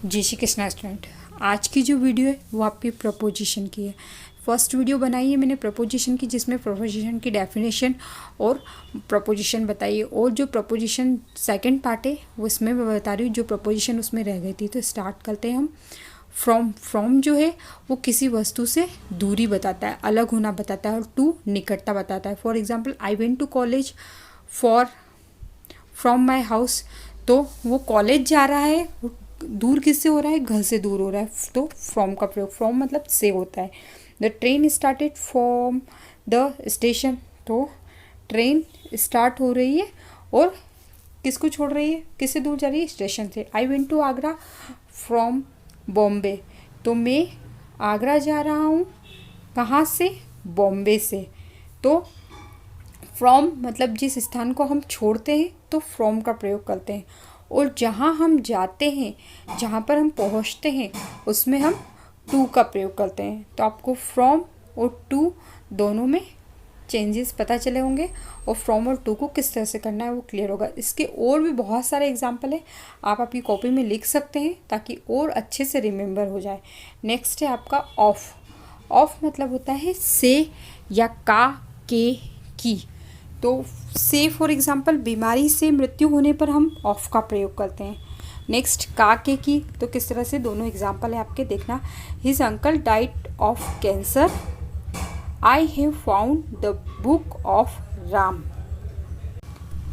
जय श्री कृष्णा स्टूडेंट। आज की जो वीडियो है वो आपकी प्रपोजिशन की है। फर्स्ट वीडियो बनाई है मैंने प्रपोजिशन की, जिसमें प्रपोजिशन की डेफिनेशन और प्रपोजिशन बताई है, और जो प्रपोजिशन सेकंड पार्ट है वो इसमें मैं बता रही हूँ जो प्रपोजिशन उसमें रह गई थी। तो स्टार्ट करते हैं हम। फ्रॉम जो है वो किसी वस्तु से दूरी बताता है, अलग होना बताता है, और टू निकटता बताता है। For example I went to college from my house, तो वो कॉलेज जा रहा है, वो दूर किससे हो रहा है, घर से दूर हो रहा है, तो फ्रॉम का प्रयोग, फ्रॉम मतलब से होता है। The train started from the station, तो ट्रेन स्टार्ट हो रही है और किसको छोड़ रही है, किससे दूर जा रही है, स्टेशन से। I went to Agra from Bombay, तो मैं आगरा जा रहा हूँ कहाँ से, बॉम्बे से। तो फ्रॉम मतलब जिस स्थान को हम छोड़ते हैं तो फ्रॉम का प्रयोग करते हैं, और जहाँ हम जाते हैं, जहाँ पर हम पहुँचते हैं, उसमें हम टू का प्रयोग करते हैं। तो आपको फ्रॉम और टू दोनों में चेंजेस पता चले होंगे, और फ्रॉम और टू को किस तरह से करना है वो क्लियर होगा। इसके और भी बहुत सारे एग्जाम्पल है, आप आपकी कॉपी में लिख सकते हैं ताकि और अच्छे से रिमेंबर हो जाए। नेक्स्ट है आपका ऑफ। ऑफ मतलब होता है से या का, के, की। तो से फॉर एग्जाम्पल बीमारी से मृत्यु होने पर हम ऑफ का प्रयोग करते हैं। नेक्स्ट का, के, की, तो किस तरह से, दोनों एग्जाम्पल है आपके, देखना। His uncle died of cancer, I have found the book of Ram.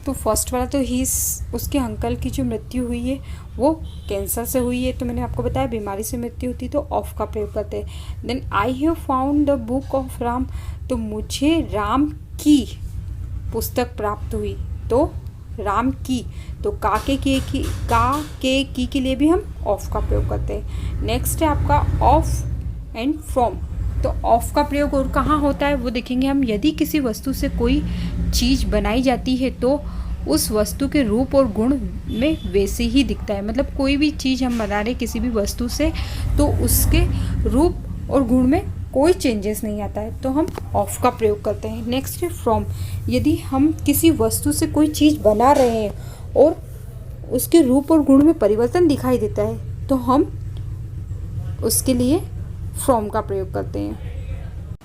तो फर्स्ट वाला तो हिज, उसके अंकल की जो मृत्यु हुई है वो कैंसर से हुई है, तो मैंने आपको बताया बीमारी से मृत्यु होती तो ऑफ का प्रयोग करते हैं। Then I have found the book of Ram, तो मुझे राम की पुस्तक प्राप्त हुई, तो राम की, तो का के की के लिए भी हम ऑफ का प्रयोग करते हैं। नेक्स्ट है आपका ऑफ एंड फ्रॉम। तो ऑफ का प्रयोग और कहाँ होता है वो देखेंगे हम। यदि किसी वस्तु से कोई चीज़ बनाई जाती है तो उस वस्तु के रूप और गुण में वैसे ही दिखता है। मतलब कोई भी चीज़ हम बना रहे किसी भी वस्तु से, तो उसके रूप और गुण में कोई चेंजेस नहीं आता है, तो हम ऑफ का प्रयोग करते हैं। नेक्स्ट है फ्रॉम। यदि हम किसी वस्तु से कोई चीज़ बना रहे हैं और उसके रूप और गुण में परिवर्तन दिखाई देता है, तो हम उसके लिए फ्रॉम का प्रयोग करते हैं।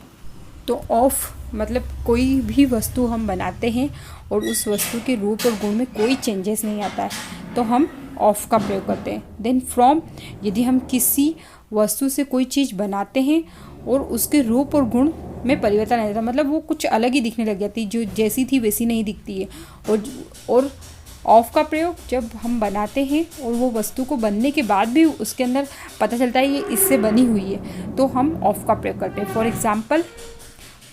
तो ऑफ मतलब कोई भी वस्तु हम बनाते हैं और उस वस्तु के रूप और गुण में कोई चेंजेस नहीं आता है, तो हम ऑफ का प्रयोग करते हैं। देन फ्रॉम, यदि हम किसी वस्तु से कोई चीज़ बनाते हैं और उसके रूप और गुण में परिवर्तन आ जाता है, मतलब वो कुछ अलग ही दिखने लग जाती है, जो जैसी थी वैसी नहीं दिखती है। और ऑफ का प्रयोग जब हम बनाते हैं और वो वस्तु को बनने के बाद भी उसके अंदर पता चलता है ये इससे बनी हुई है, तो हम ऑफ का प्रयोग करते हैं। For example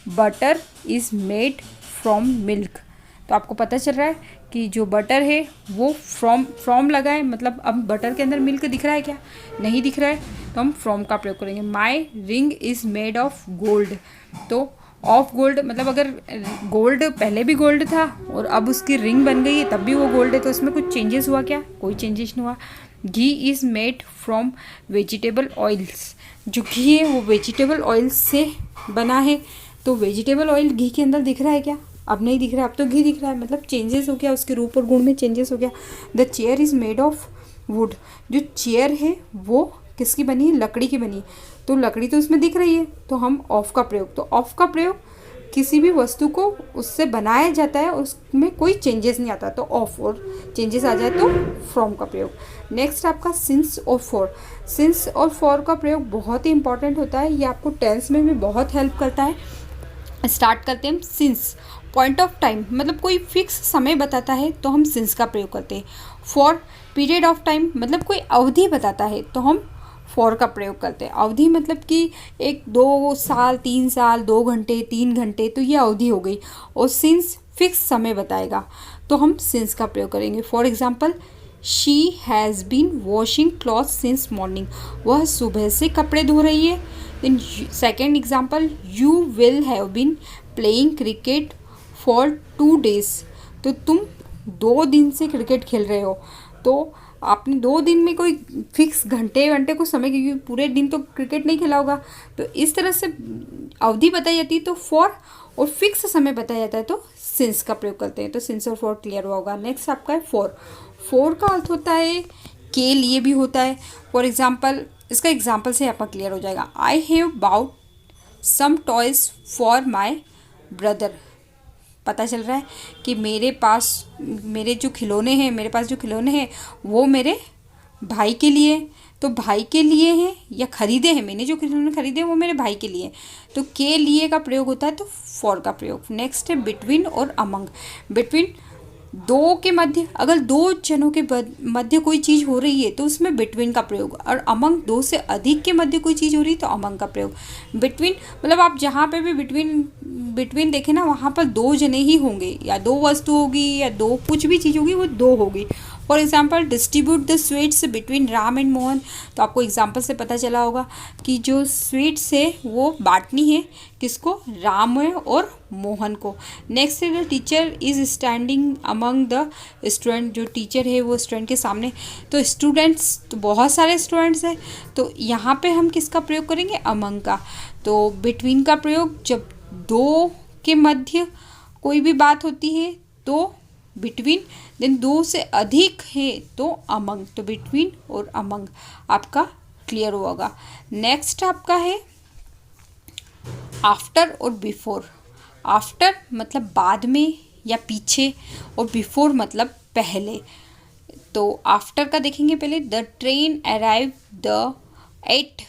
butter is made from milk, तो आपको पता चल रहा है कि जो बटर है वो फ्रॉम लगा है, मतलब अब बटर के अंदर मिल्क दिख रहा है क्या, नहीं दिख रहा है, तो हम फ्रॉम का प्रयोग करेंगे। My ring is made of gold, तो ऑफ गोल्ड मतलब अगर गोल्ड पहले भी गोल्ड था और अब उसकी रिंग बन गई है तब भी वो गोल्ड है, तो इसमें कुछ चेंजेस हुआ क्या, कोई चेंजेस नहीं हुआ। Ghee is made from vegetable oils, जो घी है वो वेजिटेबल ऑयल से बना है, तो वेजिटेबल ऑयल घी के अंदर दिख रहा है क्या, अब नहीं दिख रहा है, अब तो घी दिख रहा है, मतलब चेंजेस हो गया, उसके रूप और गुण में चेंजेस हो गया। The chair is made of would, जो चेयर है वो किसकी बनी है, लकड़ी की बनी है, तो लकड़ी तो उसमें दिख रही है, तो हम ऑफ का प्रयोग, तो ऑफ का प्रयोग किसी भी वस्तु को उससे बनाया जाता है उसमें कोई चेंजेस नहीं आता, तो ऑफ, और चेंजेस आ जाए तो फ्रॉम का प्रयोग। नेक्स्ट आपका सिंस और फॉर। सिंस और फॉर का प्रयोग बहुत ही इंपॉर्टेंट होता है, ये आपको टेंस में भी बहुत हेल्प करता है। स्टार्ट करते हैं हम सिंस। पॉइंट ऑफ टाइम मतलब कोई फिक्स समय बताता है तो हम सिंस का प्रयोग करते हैं। फॉर पीरियड ऑफ टाइम मतलब कोई अवधि बताता है तो हम फॉर का प्रयोग करते हैं। अवधि मतलब कि 1-2 साल, 3 साल, 2 घंटे, 3 घंटे, तो ये अवधि हो गई। और सिंस फिक्स समय बताएगा तो हम सिंस का प्रयोग करेंगे। For example she has been washing cloth since morning, वह सुबह से कपड़े धो रही है। Then second example you will have been playing cricket for 2 days, तो तुम 2 दिन से क्रिकेट खेल रहे हो, तो आपने 2 दिन में कोई फिक्स घंटे को समय, क्योंकि पूरे दिन तो क्रिकेट नहीं खेला होगा, तो इस तरह से अवधि बताई जाती है तो फॉर, और फिक्स समय बताया जाता है तो सिंस का प्रयोग करते हैं। तो सिंस और फॉर क्लियर हुआ होगा। नेक्स्ट आपका है फॉर। फॉर का अर्थ होता है के लिए भी होता है। फॉर एग्जाम्पल, इसका एग्जाम्पल से आपका क्लियर हो जाएगा। I have bought some toys for my brother. पता चल रहा है कि मेरे पास जो खिलौने हैं वो मेरे भाई के लिए, तो भाई के लिए हैं या खरीदे हैं, मैंने जो खिलौने खरीदे हैं वो मेरे भाई के लिए। तो के लिए का प्रयोग होता है तो फॉर का प्रयोग। नेक्स्ट है बिटवीन और अमंग। बिटवीन दो के मध्य, अगर दो जनों के मध्य कोई चीज़ हो रही है तो उसमें बिटवीन का प्रयोग, और अमंग दो से अधिक के मध्य कोई चीज़ हो रही है तो अमंग का प्रयोग। बिटवीन मतलब आप जहाँ पे भी बिटवीन देखें ना, वहाँ पर दो जने ही होंगे, या दो वस्तु होगी या दो कुछ भी चीज़ होगी, वो दो होगी। For example, distribute the sweets between Ram and Mohan. तो आपको एग्जाम्पल से पता चला होगा कि जो स्वीट्स है वो बांटनी है किसको, राम और मोहन को। नेक्स्ट है the teacher is standing among the student. जो टीचर है वो स्टूडेंट के सामने। तो स्टूडेंट्स, तो बहुत सारे स्टूडेंट्स हैं, तो यहाँ पे हम किसका प्रयोग करेंगे, अमंग का। तो बिटवीन का प्रयोग जब दो के मध्य कोई भी बात होती है तो बिटवीन, देन दो से अधिक है तो अमंग। तो बिटवीन और अमंग आपका क्लियर होगा। नेक्स्ट आपका है आफ्टर और बिफोर। आफ्टर मतलब बाद में या पीछे, और बिफोर मतलब पहले। तो आफ्टर का देखेंगे पहले, the train arrived at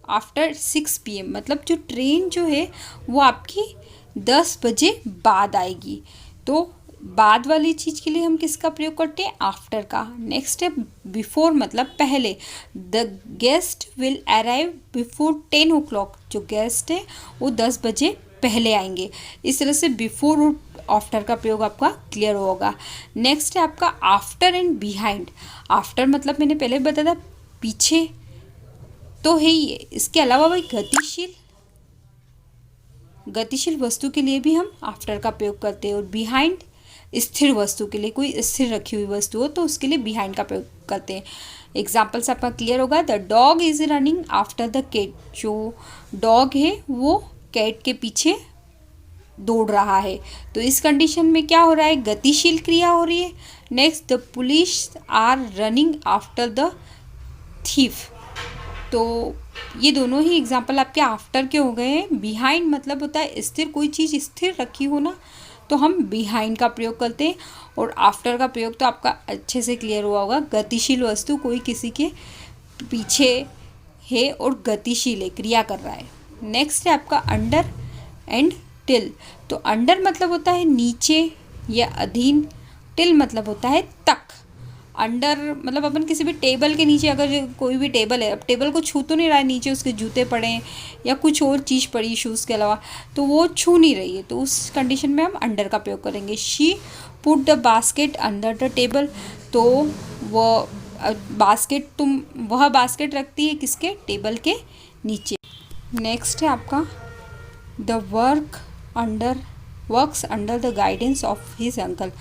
after 6 PM। मतलब जो ट्रेन जो है वो आपकी 10 बजे बाद आएगी। तो बाद वाली चीज़ के लिए हम किसका प्रयोग करते हैं, आफ्टर का। नेक्स्ट है बिफोर मतलब पहले। The guest will arrive before 10 o'clock। जो गेस्ट है वो 10 बजे पहले आएंगे। इस तरह से बिफोर और आफ्टर का प्रयोग आपका क्लियर होगा। नेक्स्ट है आपका आफ्टर एंड बिहाइंड। आफ्टर मतलब मैंने पहले बताया था पीछे तो है ही है, इसके अलावा भाई गतिशील वस्तु के लिए भी हम आफ्टर का प्रयोग करते हैं। और बिहाइंड स्थिर वस्तु के लिए, कोई स्थिर रखी हुई वस्तु हो तो उसके लिए बिहाइंड का प्रयोग करते हैं। एग्जाम्पल से आपका क्लियर होगा। The dog is running after the cat. जो डॉग है वो कैट के पीछे दौड़ रहा है। तो इस कंडीशन में क्या हो रहा है, गतिशील क्रिया हो रही है। Next, the police are running after the thief. तो ये दोनों ही एग्जाम्पल आपके आफ्टर के हो गए हैं। बिहाइंड मतलब होता है स्थिर, कोई चीज़ स्थिर रखी हो ना तो हम बिहाइंड का प्रयोग करते हैं। और आफ्टर का प्रयोग तो आपका अच्छे से क्लियर हुआ होगा। गतिशील वस्तु, कोई किसी के पीछे है और गतिशील है, क्रिया कर रहा है। नेक्स्ट है आपका अंडर एंड टिल। तो अंडर मतलब होता है नीचे या अधीन, टिल मतलब होता है तक। अंडर मतलब अपन किसी भी टेबल के नीचे, अगर कोई भी टेबल है, अब टेबल को छू तो नहीं रहा है, नीचे उसके जूते पड़े हैं या कुछ और चीज़ पड़ी शूज़ के अलावा, तो वो छू नहीं रही है, तो उस कंडीशन में हम अंडर का प्रयोग करेंगे। She put the basket under the table. तो वो वह बास्केट रखती है किसके, टेबल के नीचे। नेक्स्ट है आपका the works under the guidance of his uncle.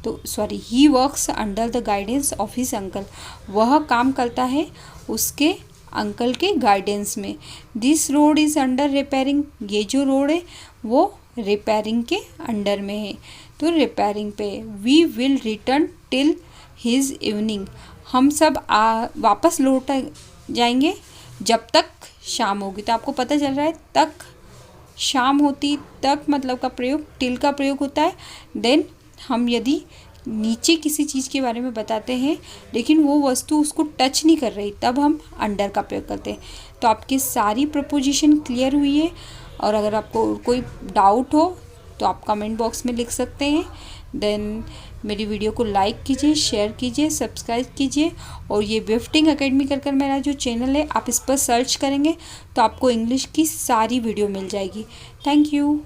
तो he works under the guidance of his uncle. वह काम करता है उसके अंकल के गाइडेंस में। This road is under repairing. ये जो रोड है वो रिपेयरिंग के अंडर में है, तो रिपेयरिंग पे। We will return till his evening. हम सब वापस लौट जाएंगे जब तक शाम होगी। तो आपको पता चल रहा है तक शाम होती, तक मतलब का प्रयोग टिल का प्रयोग होता है। देन हम यदि नीचे किसी चीज़ के बारे में बताते हैं लेकिन वो वस्तु उसको टच नहीं कर रही, तब हम अंडर का प्रयोग करते हैं। तो आपकी सारी प्रपोजिशन क्लियर हुई है। और अगर आपको कोई डाउट हो तो आप कमेंट बॉक्स में लिख सकते हैं। देन मेरी वीडियो को लाइक कीजिए, शेयर कीजिए, सब्सक्राइब कीजिए। और ये विफ्टिंग एकेडमी कर मेरा जो चैनल है, आप इस पर सर्च करेंगे तो आपको इंग्लिश की सारी वीडियो मिल जाएगी। Thank you.